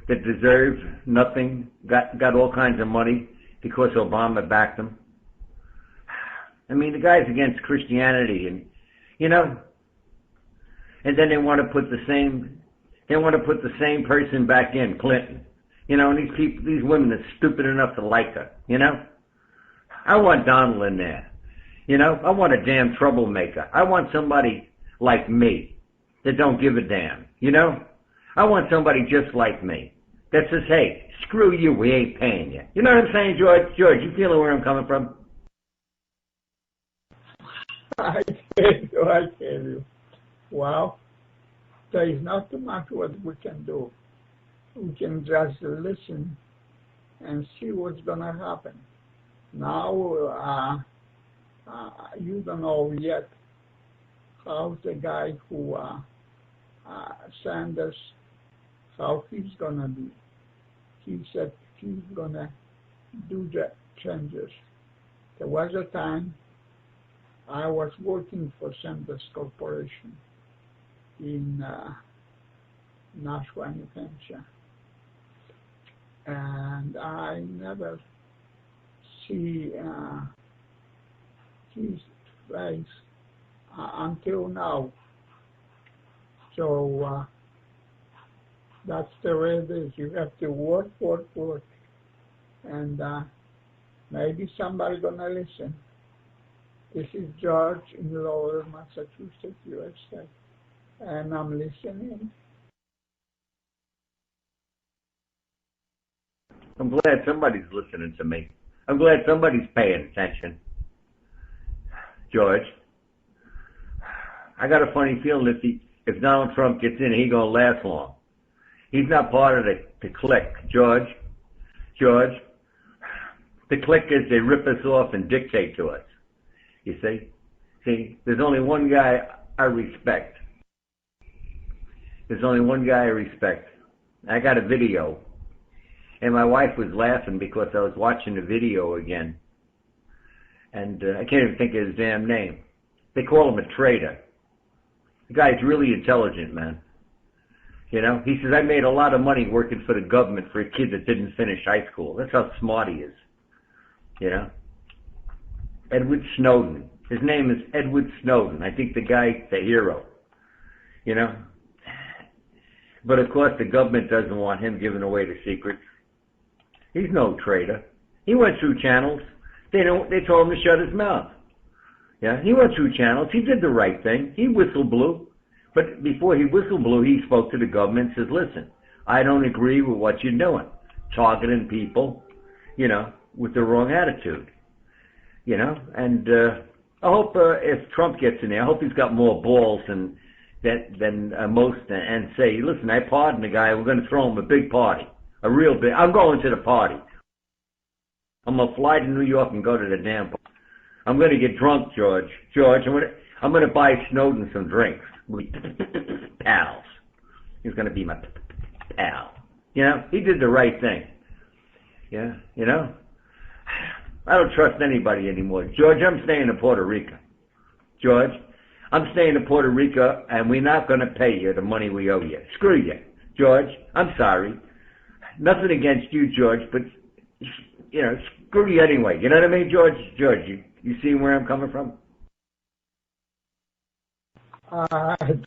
that deserve nothing, got all kinds of money because Obama backed them. I mean, the guy's against Christianity, and and then they want to put the same person back in, Clinton. And these women are stupid enough to like her. I want Donald in there. I want a damn troublemaker. I want somebody like me that don't give a damn. I want somebody just like me that says, hey, screw you, we ain't paying you. You know what I'm saying, George? George, you feeling where I'm coming from? I tell you. Well, there is not too much what we can do. We can just listen and see what's going to happen. Now, you don't know yet how the guy who Sanders, how he's going to be. He said he's going to do the changes. There was a time I was working for Sanders Corporation in Nashua, New Hampshire. And I never see his face until now. So that's the way it is. You have to work. And maybe somebody's going to listen. This is George in Lowell, Massachusetts, USA. And I'm listening. I'm glad somebody's listening to me. I'm glad somebody's paying attention. George, I got a funny feeling if Donald Trump gets in, he ain't gonna last long. He's not part of the clique, George. The clique is they rip us off and dictate to us. You see? There's only one guy I respect. I got a video. And my wife was laughing because I was watching the video again. And I can't even think of his damn name. They call him a traitor. The guy's really intelligent, man. He says, I made a lot of money working for the government for a kid that didn't finish high school. That's how smart he is. Edward Snowden. His name is Edward Snowden. I think the guy's the hero. But of course the government doesn't want him giving away the secrets. He's no traitor. He went through channels. They told him to shut his mouth. Yeah, he went through channels. He did the right thing. He whistle blew. But before he whistle blew, he spoke to the government and says, listen, I don't agree with what you're doing. Targeting people, with the wrong attitude. And I hope if Trump gets in there, I hope he's got more balls than most, and say, listen, I pardon the guy. We're going to throw him a big party. A real big. I'm going to the party. I'm going to fly to New York and go to the damn party. I'm going to get drunk, George. I'm going to buy Snowden some drinks. Pals. He's going to be my pal. He did the right thing. Yeah, I don't trust anybody anymore. George, I'm staying in Puerto Rico. George, I'm staying in Puerto Rico, and we're not going to pay you the money we owe you. Screw you. George, I'm sorry. Nothing against you, George, but, screw you anyway. You know what I mean, George? George, you see where I'm coming from?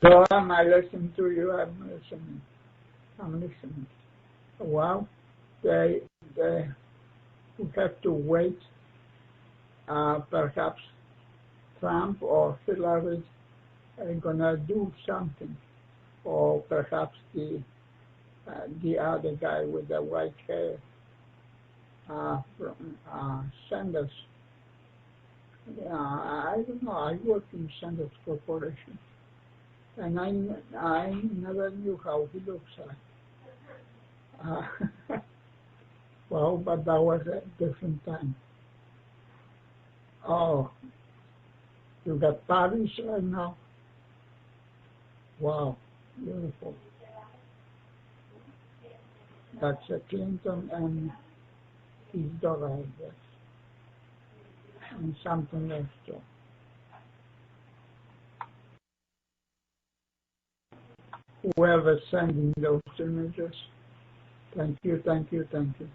Don, I listen to you. I'm listening. Well, we have to wait. Perhaps Trump or Hillary are going to do something. Or perhaps the other guy with the white hair, Sanders. I don't know. I work in Sanders Corporation, and I never knew how he looks like. Well, but that was a different time. Oh, you got Paris right now? Wow, beautiful. That's a Clinton and his daughter, I guess. And something else too. Whoever's sending those images, Thank you, thank you, thank you.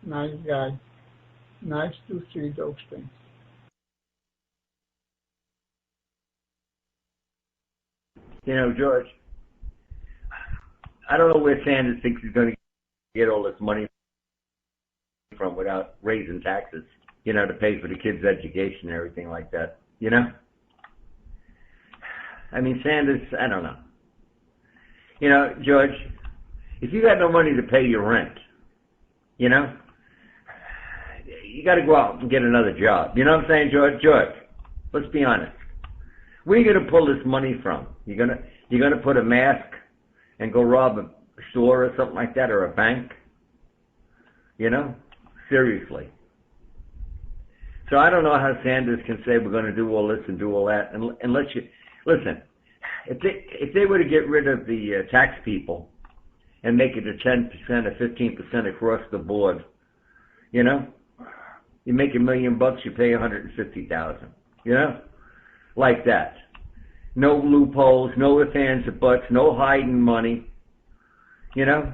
Nice guy. Nice to see those things. You know, George, I don't know where Sanders thinks he's going to get all this money from without raising taxes, you know, to pay for the kids' education and everything like that, you know? I mean, Sanders, I don't know. You know, George, if you got no money to pay your rent, you know, you got to go out and get another job. You know what I'm saying, George? George, let's be honest. Where are you going to pull this money from? You're gonna put a mask and go rob a store or something like that, or a bank? You know? Seriously. So I don't know how Sanders can say we're going to do all this and do all that. Unless you listen, if they were to get rid of the tax people and make it a 10% or 15% across the board, you know, you make $1 million, you pay $150,000. You know, like that. No loopholes, no ifs, ands, or buts, no hiding money. You know,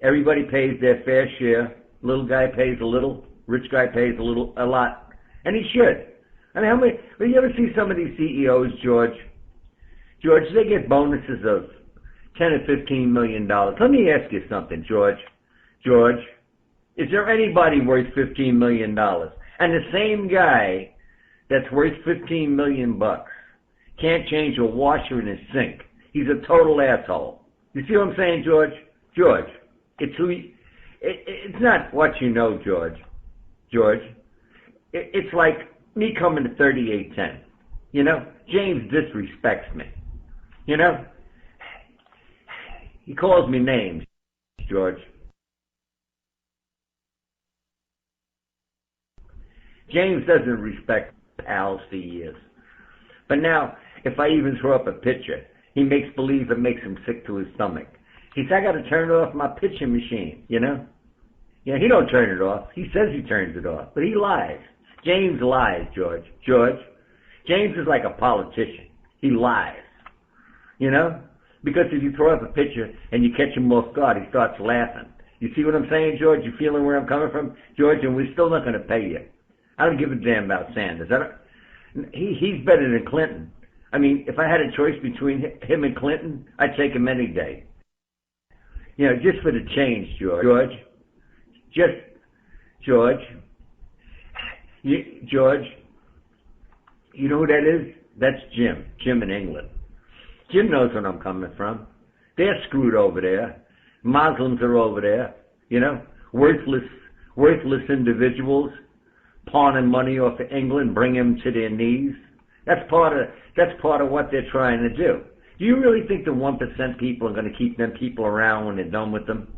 everybody pays their fair share. Little guy pays a little, rich guy pays a lot, and he should. I mean, how many? Well, you ever see some of these CEOs, George? George, they get bonuses of $10 or $15 million. Let me ask you something, George. George, is there anybody worth $15 million? And the same guy that's worth $15 million can't change a washer in his sink. He's a total asshole. You see what I'm saying, George? George, it's who. It's not what you know, George. George, it's like me coming to 3810. You know, James disrespects me. You know, he calls me names, George. James doesn't respect Al's for years. But now, if I even throw up a picture, he makes believe it makes him sick to his stomach. He said, I got to turn off my pitching machine, you know? Yeah, he don't turn it off. He says he turns it off, but he lies. James lies, George. George, James is like a politician. He lies, you know? Because if you throw up a picture and you catch him off guard, he starts laughing. You see what I'm saying, George? You feeling where I'm coming from, George? And we're still not going to pay you. I don't give a damn about Sanders. He's better than Clinton. I mean, if I had a choice between him and Clinton, I'd take him any day. You know, just for the change, George. George, George, you know who that is? That's Jim. Jim in England. Jim knows where I'm coming from. They're screwed over there. Muslims are over there. You know, worthless individuals pawning money off of England, bring them to their knees. That's part of what they're trying to do. Do you really think the 1% people are going to keep them people around when they're done with them?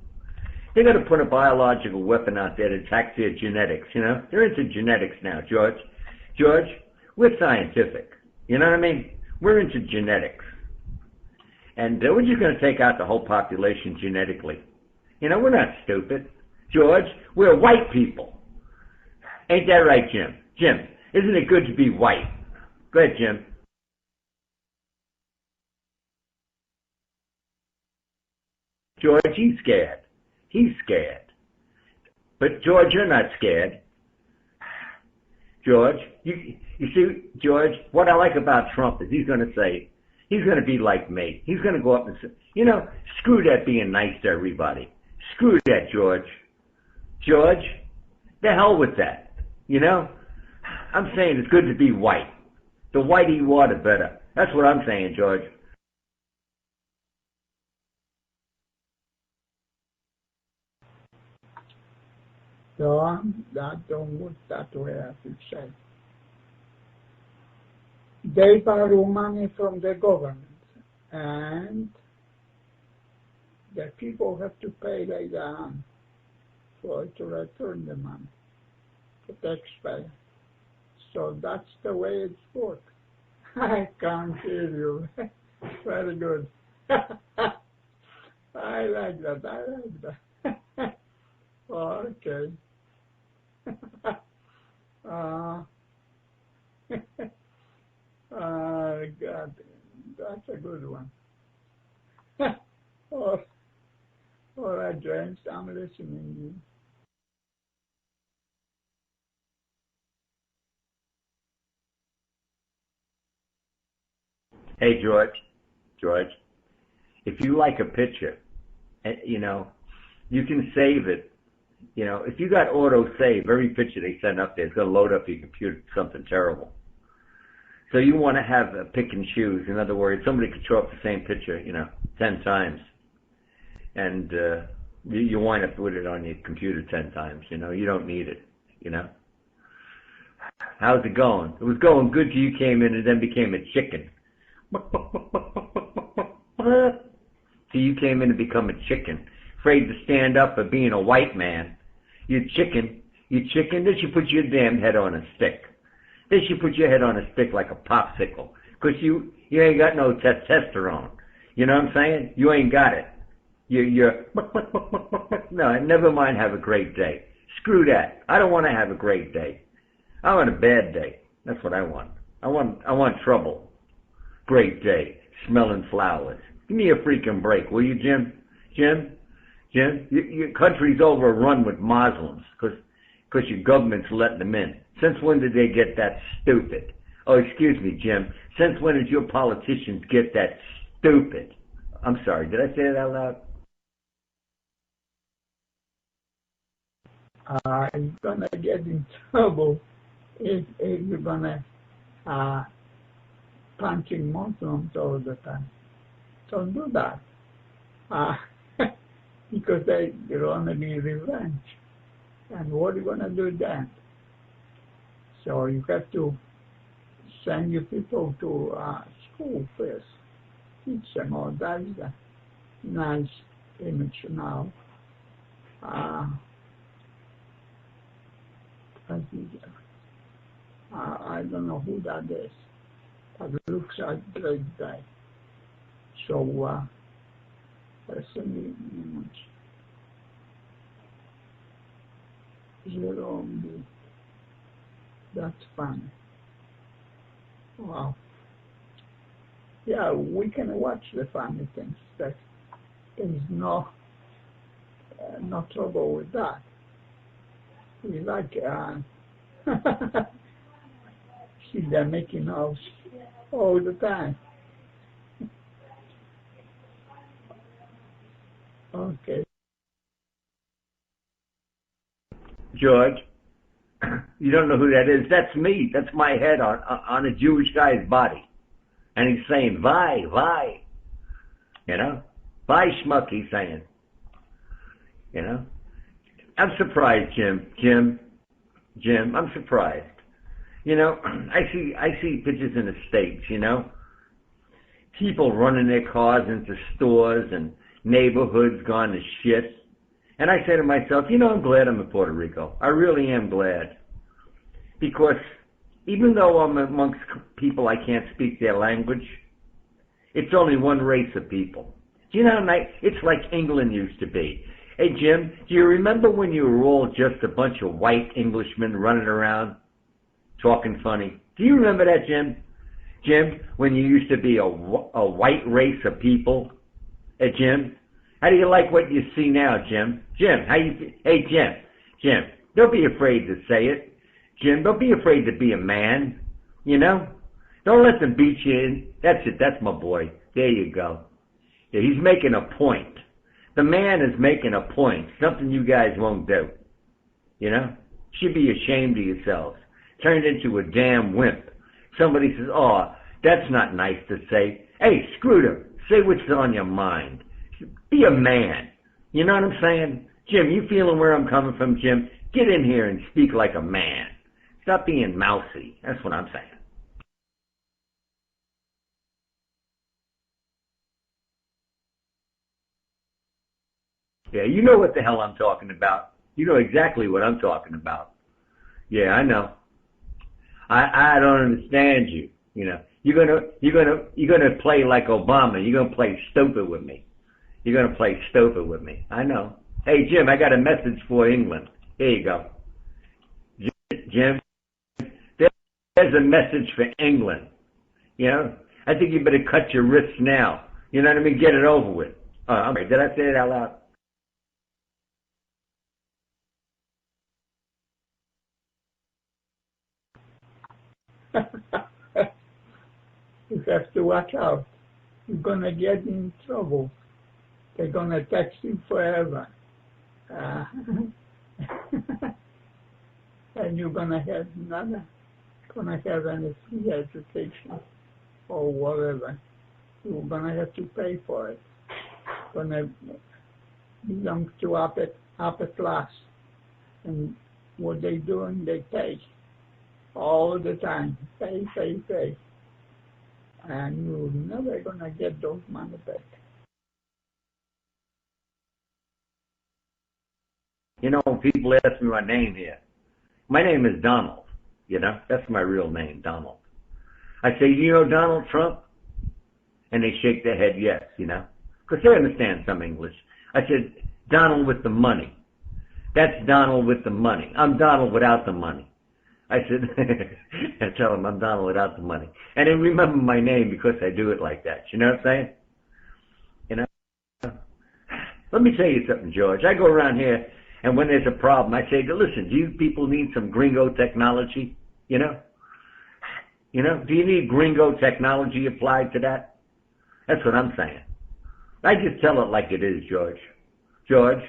They're going to put a biological weapon out there to attack their genetics, you know? They're into genetics now, George. George, we're scientific. You know what I mean? We're into genetics. And we're just going to take out the whole population genetically. You know, we're not stupid. George, we're white people. Ain't that right, Jim? Jim, isn't it good to be white? Go ahead, Jim. George, he's scared. He's scared. But George, you're not scared. George, you see, George, what I like about Trump is he's going to say, he's going to be like me. He's going to go up and say, you know, screw that being nice to everybody. Screw that, George. George, the hell with that. You know, I'm saying it's good to be white. The whiter you are, the better. That's what I'm saying, George. So that don't work that way, as you say. They borrow money from the government, and the people have to pay later on for to return the money, the taxpayer. So that's the way it works. I can't hear you. Very good. I like that. Okay. God, that's a good one. Oh, All right, James, I'm listening to you. Hey, George, if you like a picture, you know, you can save it. You know, if you got auto save, every picture they send up there is going to load up your computer something terrible. So you want to have a pick and choose. In other words, somebody could show up the same picture, 10 times. And you wind up with it on your computer 10 times. You don't need it. How's it going? It was going good till you came in and then became a chicken. Till you came in and become a chicken. Afraid to stand up for being a white man. You chicken. They should put your damn head on a stick. They should put your head on a stick like a popsicle. Because you ain't got no testosterone. You know what I'm saying? You ain't got it. You're no, never mind have a great day. Screw that. I don't want to have a great day. I want a bad day. That's what I want. I want trouble. Great day. Smelling flowers. Give me a freaking break, will you, Jim? Jim, your country's overrun with Muslims because your government's letting them in. Since when did they get that stupid? Oh, excuse me, Jim. Since when did your politicians get that stupid? I'm sorry, did I say it out loud? You're gonna get in trouble if you're gonna punching Muslims all the time. Don't do that. Because they're gonna be revenge. And what are you gonna do then? So you have to send your people to school first. Teach them all that is a nice image now. I don't know who that is, but it looks like a great guy. So let's send the image. That's fun. Wow. Yeah, we can watch the funny things. There's no trouble with that. We like see them making house all the time. Okay. George, you don't know who that is. That's me. That's my head on a Jewish guy's body. And he's saying, "Vai, vai." "Vai, schmuck," he's saying. I'm surprised, Jim, I'm surprised. I see pictures in the States, people running their cars into stores and neighborhoods gone to shit. And I say to myself, I'm glad I'm in Puerto Rico. I really am glad. Because even though I'm amongst people I can't speak their language, it's only one race of people. Do you know how nice? It's like England used to be. Hey, Jim, do you remember when you were all just a bunch of white Englishmen running around talking funny? Do you remember that, Jim? Jim, when you used to be a white race of people? Hey, Jim, how do you like what you see now, Jim? Jim, hey, Jim, don't be afraid to say it. Jim, don't be afraid to be a man, Don't let them beat you in. That's it, that's my boy. There you go. Yeah, he's making a point. The man is making a point, something you guys won't do. Should be ashamed of yourselves. Turned into a damn wimp. Somebody says, "Oh, that's not nice to say." Hey, screw them. Say what's on your mind. Be a man. You know what I'm saying? Jim, you feeling where I'm coming from, Jim? Get in here and speak like a man. Stop being mousy. That's what I'm saying. Yeah, you know what the hell I'm talking about. You know exactly what I'm talking about. Yeah, I know. I don't understand you. You're gonna play like Obama. You're gonna play stupid with me. You're gonna play stupid with me. I know. Hey, Jim, I got a message for England. Here you go. Jim, there's a message for England. I think you better cut your wrists now. You know what I mean? Get it over with. I'm sorry. Did I say it out loud? You have to watch out. You're going to get in trouble. They're going to tax you forever. And you're going to have any free education or whatever. You're going to have to pay for it. Going to belong to upper class. And what they doing, they pay all the time. Pay. And you're never going to get those money back. You know, people ask me my name here. My name is Donald, you know. That's my real name, Donald. I say, you know Donald Trump? And they shake their head yes, you know, because they understand some English. I said, Donald with the money. That's Donald with the money. I'm Donald without the money. I said, I tell them I'm Donald without the money. And they remember my name because I do it like that. You know what I'm saying? You know? Let me tell you something, George. I go around here, and when there's a problem, I say, listen, do you people need some gringo technology? You know? You know, do you need gringo technology applied to that? That's what I'm saying. I just tell it like it is, George. George,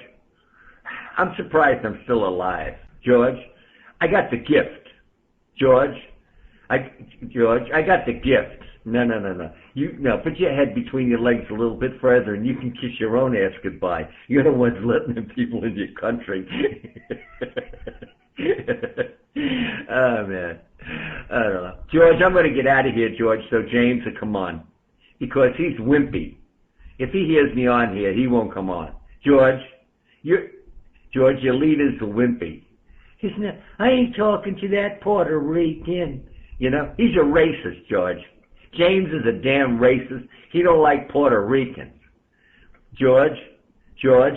I'm surprised I'm still alive. George, I got the gift. George, I got the gift. No. Put your head between your legs a little bit further and you can kiss your own ass goodbye. You're the ones letting the people in your country. Oh, man. I don't know. George, I'm going to get out of here, George, so James will come on. Because he's wimpy. If he hears me on here, he won't come on. George, your leader's a wimpy. Isn't it? I ain't talking to that Puerto Rican. You know, he's a racist, George. James is a damn racist. He don't like Puerto Ricans. George,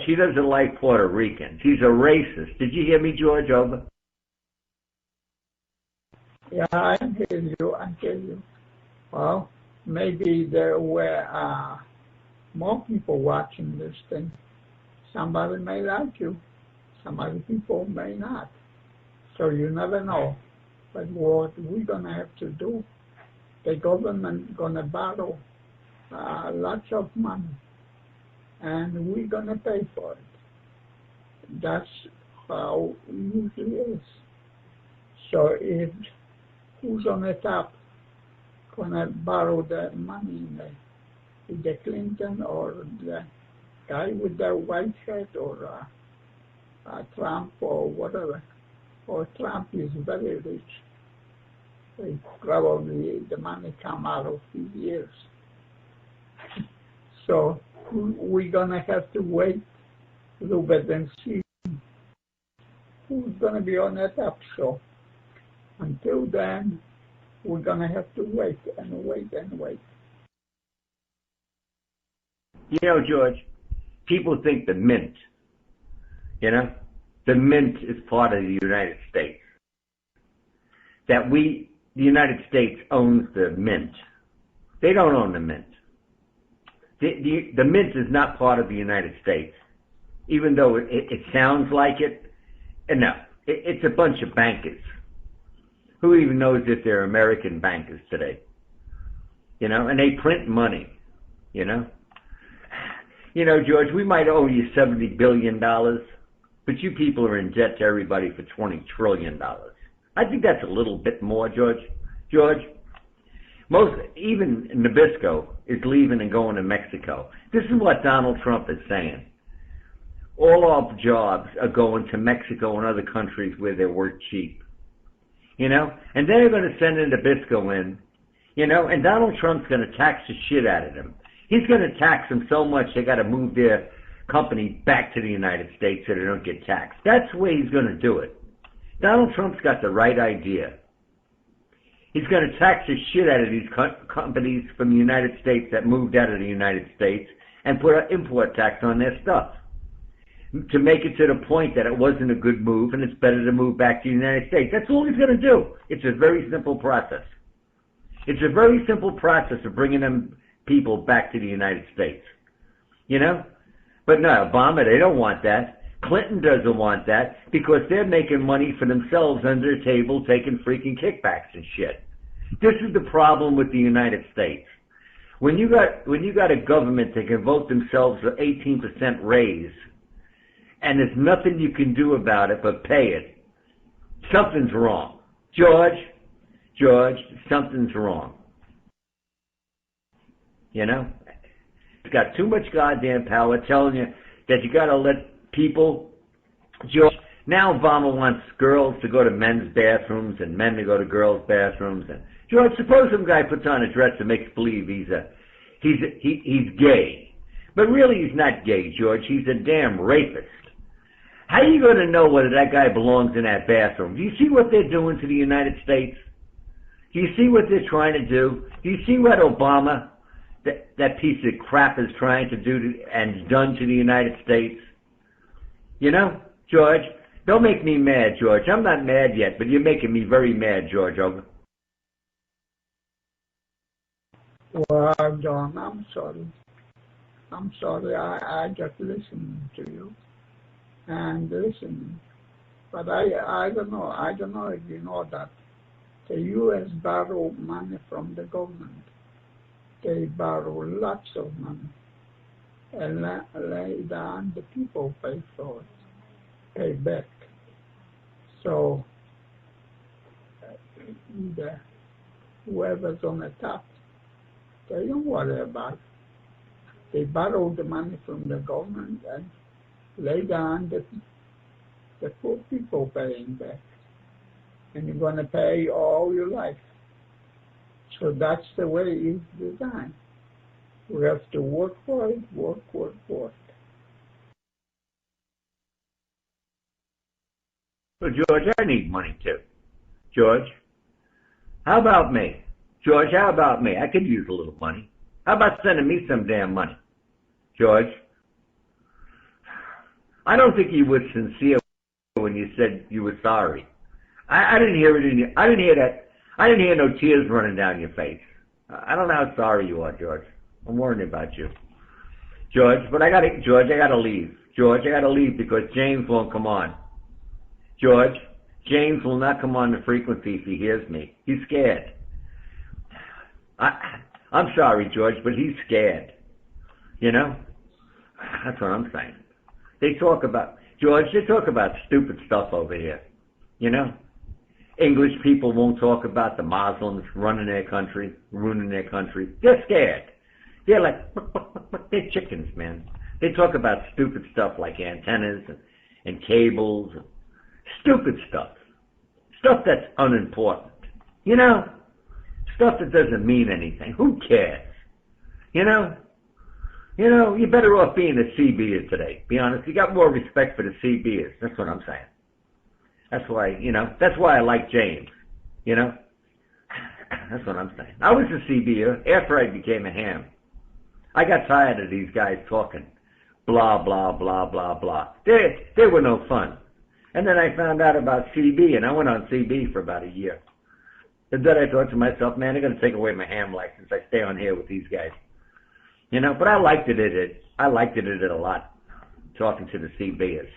he doesn't like Puerto Ricans. He's a racist. Did you hear me, George? Over. Yeah, I hear you. Well, maybe there were more people watching this thing. Somebody may like you. Some other people may not. So you never know. But what we're going to have to do, the government going to borrow lots of money, and we're going to pay for it. That's how it usually is. So if who's on the top going to borrow the money, either Clinton or the guy with the white hat or Trump or whatever? Or Trump is very rich. Probably the money come out of his years. So we're going to have to wait a little bit and see who's going to be on the top. So until then, we're going to have to wait and wait and wait. You know, George, people think the mint, you know, the mint is part of the United States. That the United States owns the mint. They don't own the mint. The mint is not part of the United States, even though it sounds like it. And no, it's a bunch of bankers. Who even knows if they're American bankers today? You know, and they print money, you know. You know, George, we might owe you $70 billion, but you people are in debt to everybody for $20 trillion. I think that's a little bit more, George. George, even Nabisco is leaving and going to Mexico. This is what Donald Trump is saying. All our jobs are going to Mexico and other countries where they work cheap. You know, and they're going to send Nabisco in, you know, and Donald Trump's going to tax the shit out of them. He's going to tax them so much they got to move their company back to the United States so they don't get taxed. That's the way he's going to do it. Donald Trump's got the right idea. He's going to tax the shit out of these companies from the United States that moved out of the United States and put an import tax on their stuff to make it to the point that it wasn't a good move and it's better to move back to the United States. That's all he's going to do. It's a very simple process. It's a very simple process of bringing them people back to the United States. You know? But no, Obama, they don't want that. Clinton doesn't want that because they're making money for themselves under the table taking freaking kickbacks and shit. This is the problem with the United States. When you got a government that can vote themselves an 18% raise, and there's nothing you can do about it but pay it, something's wrong. George, something's wrong. You know? It's got too much goddamn power telling you that you got to let people. George, now Obama wants girls to go to men's bathrooms and men to go to girls' bathrooms. And George, suppose some guy puts on a dress and makes believe he's gay, but really he's not gay, George. He's a damn rapist. How are you going to know whether that guy belongs in that bathroom? Do you see what they're doing to the United States? Do you see what they're trying to do? Do you see what Obama, that piece of crap, is trying to do and done to the United States? You know, George, don't make me mad, George. I'm not mad yet, but you're making me very mad, George. Over. Well, John, I'm sorry. I'm sorry. I just listened to you and listening. But I don't know. I don't know if you know that the U.S. borrow money from the government. They borrow lots of money. And later on, the people pay for it, pay back. So, whoever's on the top, they don't worry about it. They borrow the money from the government, and later on, the poor people paying back. And you're going to pay all your life. So that's the way it's designed. We have to work for it, work. Well, George, I need money too. George, how about me? George, how about me? I could use a little money. How about sending me some damn money? George, I don't think you were sincere when you said you were sorry. I didn't hear it in you. I didn't hear that. I didn't hear no tears running down your face. I don't know how sorry you are, George. I'm worrying about you. George, I gotta leave. George, I gotta leave because James won't come on. George, James will not come on the frequency if he hears me. He's scared. I'm sorry, George, but he's scared. You know? That's what I'm saying. They talk about stupid stuff over here. You know? English people won't talk about the Muslims running their country, ruining their country. They're scared. They're like, they're chickens, man. They talk about stupid stuff like antennas and cables, and stupid stuff. Stuff that's unimportant. You know? Stuff that doesn't mean anything. Who cares? You know? You're better off being a CBer today. Be honest. You got more respect for the CBers. That's what I'm saying. That's why I like James. You know? That's what I'm saying. I was a CBer after I became a ham. I got tired of these guys talking. Blah, blah, blah, blah, blah. They were no fun. And then I found out about CB, and I went on CB for about a year. And then I thought to myself, man, they're going to take away my ham license. I stay on here with these guys. You know, but I liked it a lot, talking to the CBers.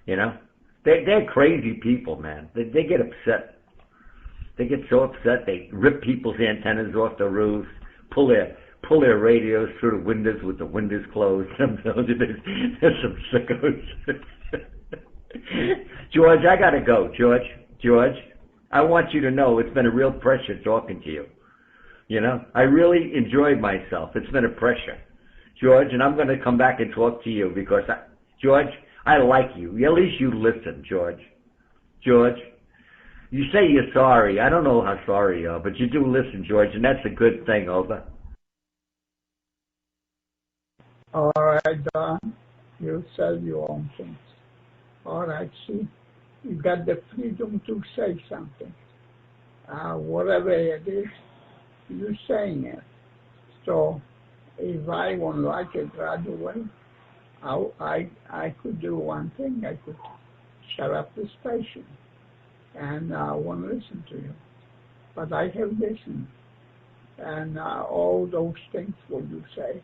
You know? They're crazy people, man. They get upset. They get so upset they rip people's antennas off the roofs, pull their radios through the windows with the windows closed. There's some sickos. George, I gotta go. George, I want you to know it's been a real pressure talking to you. You know, I really enjoyed myself. It's been a pressure, George, and I'm going to come back and talk to you because, George, I like you. At least you listen, George. George, you say you're sorry. I don't know how sorry you are, but you do listen, George, and that's a good thing, over. All right, Don. You said your own things. All right, see, you got the freedom to say something. Whatever it is, you're saying it. So if I won't like it right away, I could do one thing. I could shut up the station and I won't listen to you. But I have listened and all those things what you say.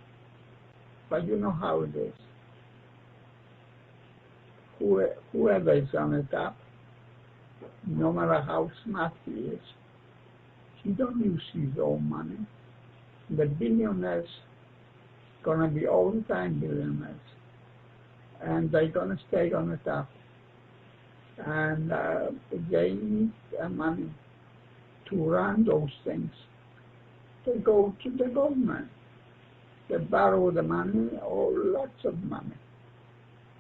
But you know how it is. Whoever is on the top, no matter how smart he is, he don't use his own money. The billionaires gonna be all the time billionaires, and they're gonna stay on the top. And they need money to run those things. They go to the government. They borrow the money or lots of money,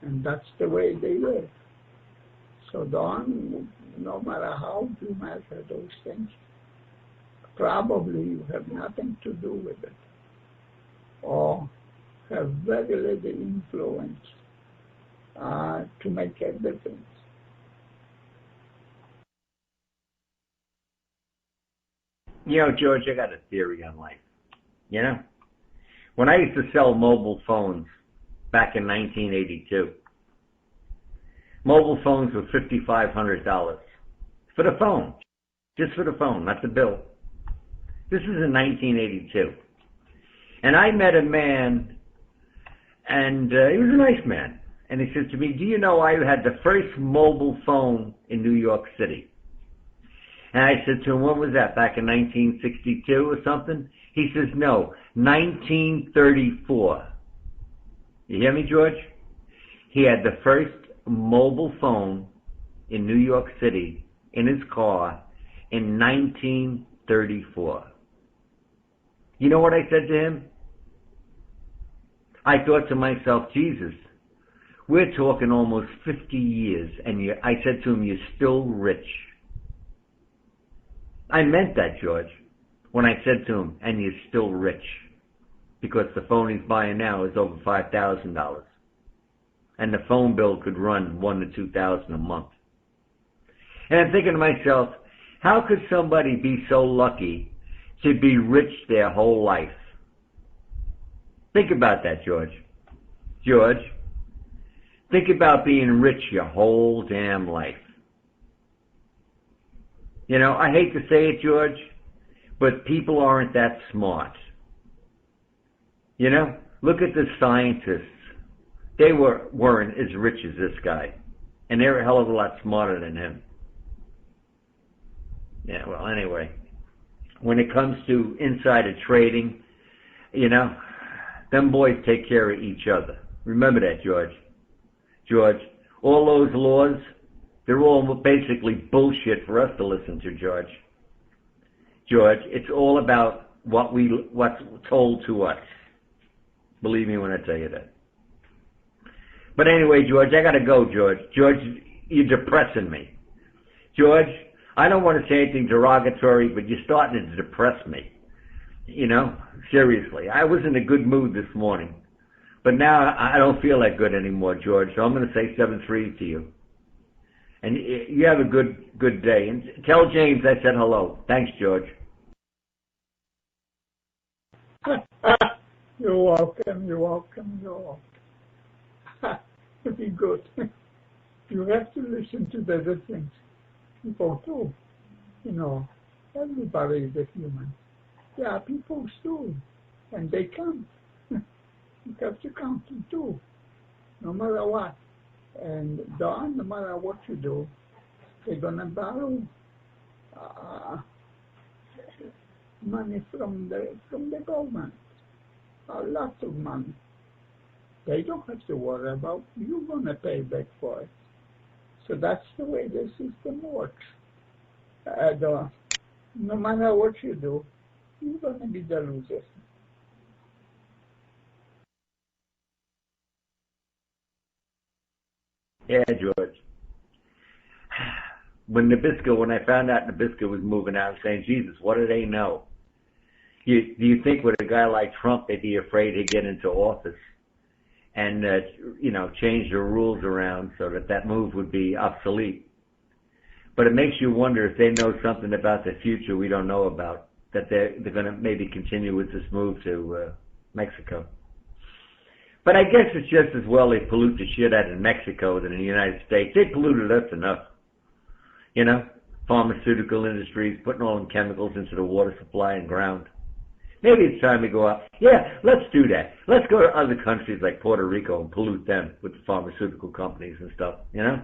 and that's the way they live. So no matter how you measure those things, probably you have nothing to do with it, or have very little influence to make a difference. You know, George, I got a theory on life. You know, when I used to sell mobile phones back in 1982, mobile phones were $5,500 for the phone, just for the phone, not the bill. This is in 1982. And I met a man, and he was a nice man. And he said to me, do you know I had the first mobile phone in New York City? And I said to him, when was that, back in 1962 or something? He says, no, 1934. You hear me, George? He had the first mobile phone in New York City in his car in 1934. You know what I said to him? I thought to myself, Jesus, we're talking almost 50 years, and I said to him, you're still rich. I meant that, George, when I said to him, and you're still rich, because the phone he's buying now is over $5,000, and the phone bill could run $1,000 to $2,000 a month. And I'm thinking to myself, how could somebody be so lucky to be rich their whole life? Think about that, George. George, think about being rich your whole damn life. You know, I hate to say it, George, but people aren't that smart. You know, look at the scientists. They weren't as rich as this guy, and they're a hell of a lot smarter than him. Yeah, well, anyway, when it comes to insider trading, you know, them boys take care of each other. Remember that, George. George, all those laws, they're all basically bullshit for us to listen to, George. George, it's all about what's told to us. Believe me when I tell you that. But anyway, George, I gotta go, George. George, you're depressing me. George, I don't want to say anything derogatory, but you're starting to depress me. You know, seriously. I was in a good mood this morning, but now I don't feel that good anymore, George, so I'm going to say 7-3 to you. And you have a good day. And tell James I said hello. Thanks, George. You're welcome, you're welcome, you're welcome. Be good. You have to listen to the other things. People too. You know, everybody is a human. There are people too, and they count. You have to count them too, no matter what. And Don, no matter what you do, they're gonna borrow money from the government, a lot of money. They don't have to worry about you're gonna pay back for it. So that's the way the system works. No matter what you do, you're gonna be the loser. Yeah, George. When I found out Nabisco was moving out, I was saying, Jesus, what do they know? Do you think with a guy like Trump, they'd be afraid he'd get into office and, change the rules around so that move would be obsolete? But it makes you wonder if they know something about the future we don't know about, that they're going to maybe continue with this move to Mexico. But I guess it's just as well they pollute the shit out of Mexico than in the United States. They polluted us enough. You know, pharmaceutical industries, putting all them chemicals into the water supply and ground. Maybe it's time to go out. Yeah, let's do that. Let's go to other countries like Puerto Rico and pollute them with the pharmaceutical companies and stuff, you know?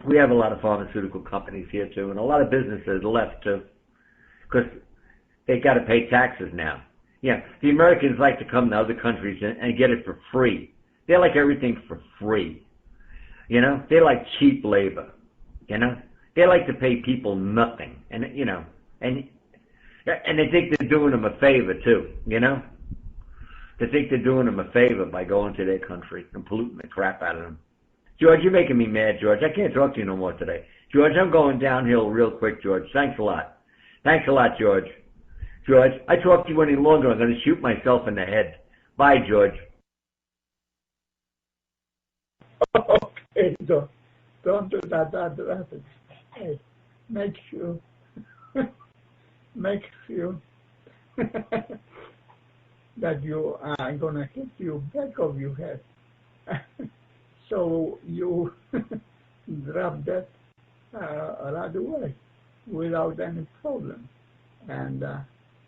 We have a lot of pharmaceutical companies here too, and a lot of businesses left too. because they got to pay taxes now. Yeah, the Americans like to come to other countries and get it for free. They like everything for free. You know, they like cheap labor. You know, they like to pay people nothing, and you know, and they think they're doing them a favor too. You know, they think they're doing them a favor by going to their country and polluting the crap out of them. George, you're making me mad, George. I can't talk to you no more today. George, I'm going downhill real quick, George. Thanks a lot. Thanks a lot, George. George, I talk to you any longer, I'm going to shoot myself in the head. Bye, George. Okay, don't do that rapid. Hey, make sure that you are going to hit you back of your head. So you drop that right away without any problem. And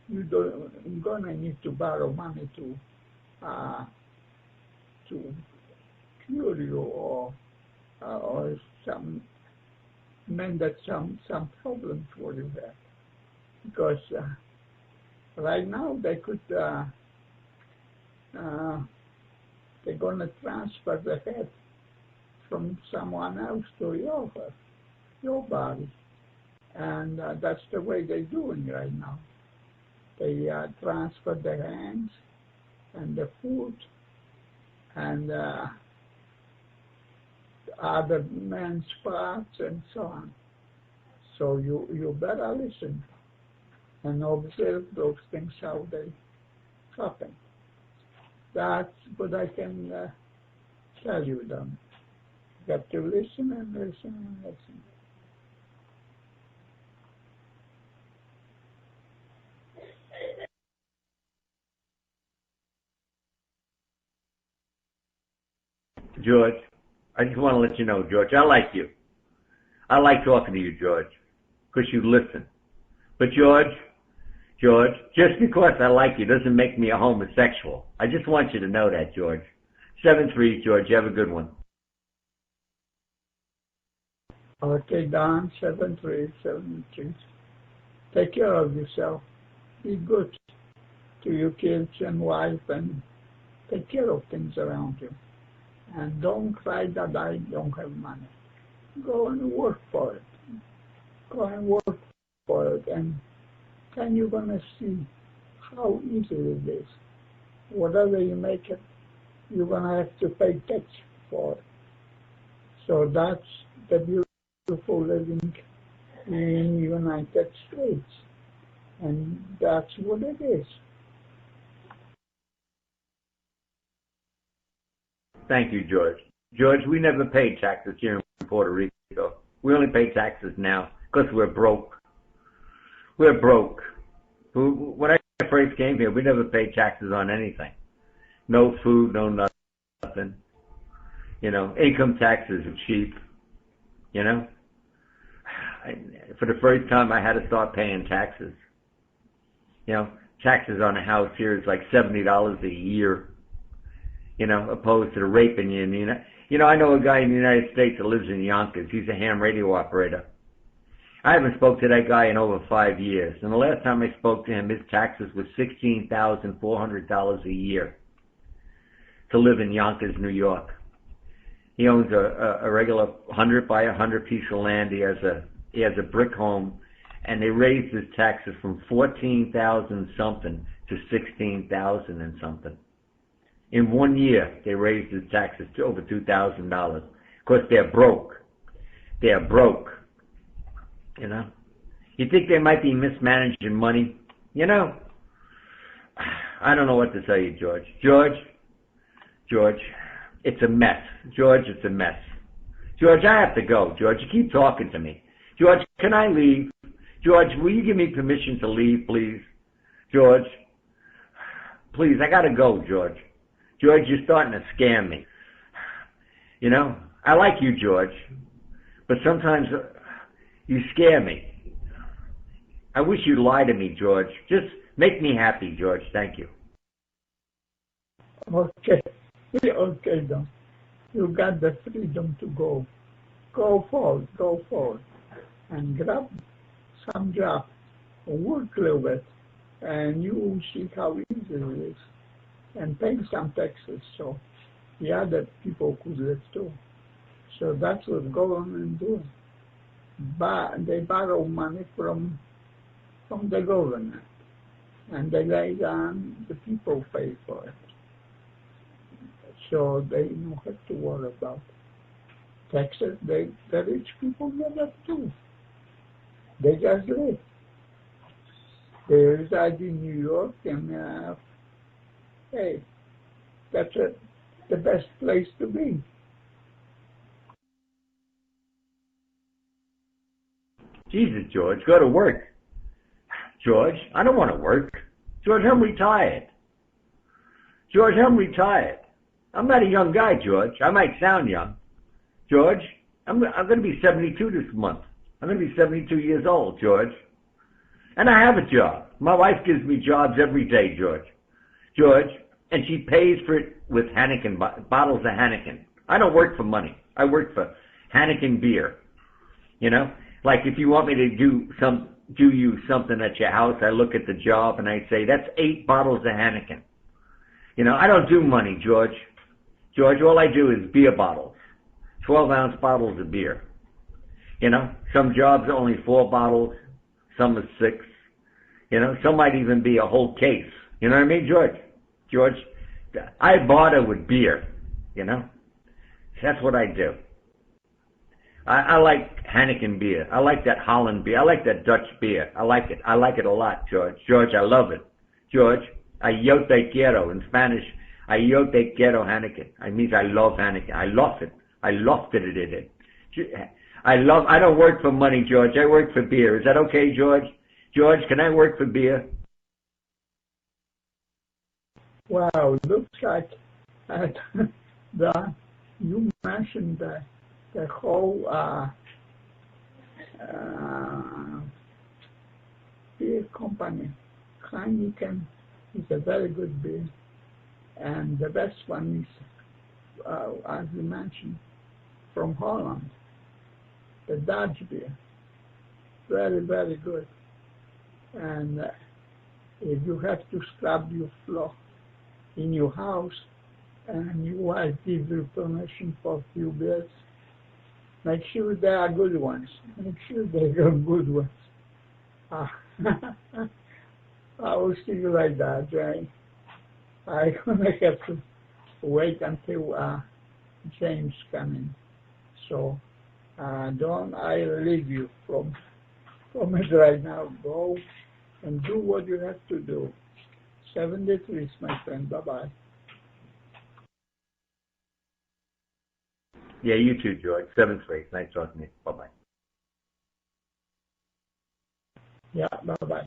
you're going to need to borrow money to cure you or some mend some problems for you there. Because right now they could they're going to transfer the head from someone else to your body, and that's the way they're doing right now. They transfer the hands and the foot and other men's parts and so on. So you better listen and observe those things, how they happen. That's what I can tell you them. You got to listen and listen and listen. George, I just want to let you know, George, I like you. I like talking to you, George, because you listen. But George, just because I like you doesn't make me a homosexual. I just want you to know that, George. 7-3, George. You have a good one. Okay, Don, 7-3. Take care of yourself. Be good to your kids and wife and take care of things around you. And don't cry that I don't have money. Go and work for it. Go and work for it, and then you're going to see how easy it is. Whatever you make it, you're going to have to pay tax for it. So that's the beautiful living in the United States. And that's what it is. Thank you, George. George, we never paid taxes here in Puerto Rico. We only pay taxes now because we're broke. We're broke. When I first came here, we never paid taxes on anything. No food, no nothing. You know, income taxes are cheap. You know, for the first time, I had to start paying taxes. You know, taxes on a house here is like $70 a year. You know, opposed to the raping you. You know, I know a guy in the United States that lives in Yonkers. He's a ham radio operator. I haven't spoke to that guy in over 5 years. And the last time I spoke to him, his taxes were $16,400 a year to live in Yonkers, New York. He owns a regular 100 by 100 piece of land. He has a brick home, and they raised his taxes from 14,000 something to 16,000 and something. In 1 year, they raised his taxes to over $2,000. Of course, they're broke. They're broke. You know? You think they might be mismanaging money? You know? I don't know what to tell you, George. George, it's a mess. George, it's a mess. George, I have to go. George, you keep talking to me. George, can I leave? George, will you give me permission to leave, please? George, please, I gotta go, George. George, you're starting to scare me. You know, I like you, George, but sometimes you scare me. I wish you'd lie to me, George. Just make me happy, George. Thank you. Okay, Don. You got the freedom to go. Go forward, and grab some job work a little bit, and you will see how easy it is, and pay some taxes so the other people could live too. So that's what government doing. But they borrow money from the government, and they lay down the people pay for it. So they don't have to worry about taxes. The rich people never do. They just live. They reside in New York, and hey, that's the best place to be. Jesus, George, go to work. George, I don't want to work. George, I'm retired. George, I'm retired. I'm not a young guy, George. I might sound young. George, I'm going to be 72 this month. I'm going to be 72 years old, George. And I have a job. My wife gives me jobs every day, George. George, and she pays for it with Heineken, bottles of Heineken. I don't work for money. I work for Heineken beer. You know? Like if you want me to do you something at your house, I look at the job and I say, that's 8 bottles of Heineken. You know, I don't do money, George. George, all I do is beer bottles. 12-ounce bottles of beer. You know, some jobs are only 4 bottles, some are 6. You know, some might even be a whole case. You know what I mean, George? George, I barter with beer, you know? That's what I do. I like Heineken beer. I like that Holland beer. I like that Dutch beer. I like it. I like it a lot, George. George, I love it. George, yo te quiero. In Spanish, yo te quiero Heineken. It means I love Heineken. I love it. I loved it. I don't work for money, George. I work for beer. Is that okay, George? George, can I work for beer? Wow, looks like you mentioned the whole beer company. Heineken is a very good beer, and the best one is, as you mentioned, from Holland, the Dutch beer. Very, very good. And if you have to scrub your floor in your house and your wife gives you permission for a few beers, make sure they are good ones. Make sure they are good ones. I will see you like that, Jay. I'm gonna have to wait until James comes in. So don't I leave you from it right now. Go and do what you have to do. 73, my friend. Bye-bye. Yeah, you too, George. 7-3. Nice talking to you. Bye-bye. Yeah, bye-bye.